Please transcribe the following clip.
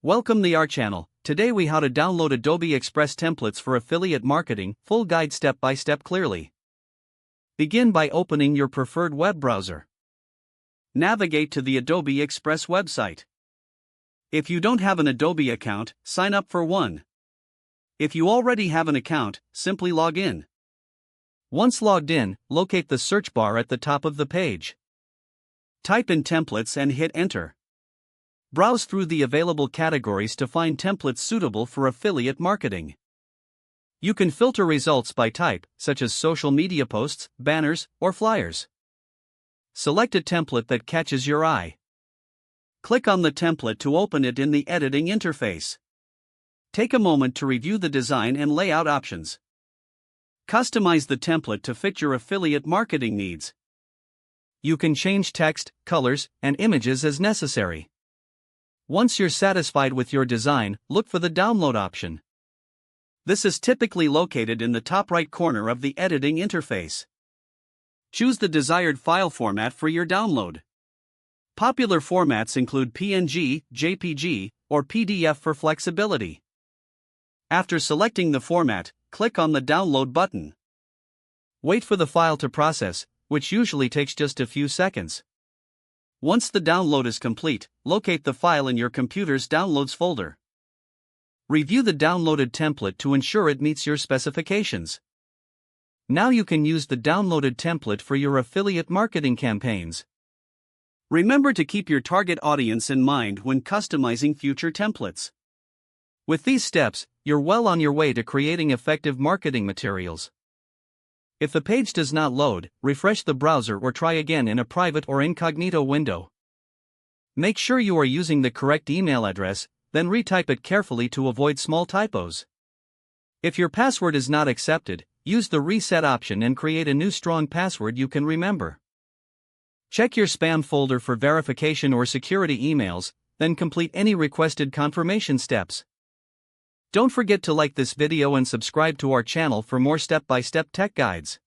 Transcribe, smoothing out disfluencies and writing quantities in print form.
Welcome to our channel. Today we how to download Adobe Express templates for affiliate marketing, full guide step by step clearly. Begin by opening your preferred web browser. Navigate to the Adobe Express website. If you don't have an Adobe account, sign up for one. If you already have an account, simply log in. Once logged in, locate the search bar at the top of the page. Type in templates and hit enter. Browse through the available categories to find templates suitable for affiliate marketing. You can filter results by type, such as social media posts, banners, or flyers. Select a template that catches your eye. Click on the template to open it in the editing interface. Take a moment to review the design and layout options. Customize the template to fit your affiliate marketing needs. You can change text, colors, and images as necessary. Once you're satisfied with your design, look for the download option. This is typically located in the top right corner of the editing interface. Choose the desired file format for your download. Popular formats include PNG, JPG, or PDF for flexibility. After selecting the format, click on the download button. Wait for the file to process, which usually takes just a few seconds. Once the download is complete, locate the file in your computer's Downloads folder. Review the downloaded template to ensure it meets your specifications. Now you can use the downloaded template for your affiliate marketing campaigns. Remember to keep your target audience in mind when customizing future templates. With these steps, you're well on your way to creating effective marketing materials. If the page does not load, refresh the browser or try again in a private or incognito window. Make sure you are using the correct email address, then retype it carefully to avoid small typos. If your password is not accepted, use the reset option and create a new strong password you can remember. Check your spam folder for verification or security emails, then complete any requested confirmation steps. Don't forget to like this video and subscribe to our channel for more step-by-step tech guides.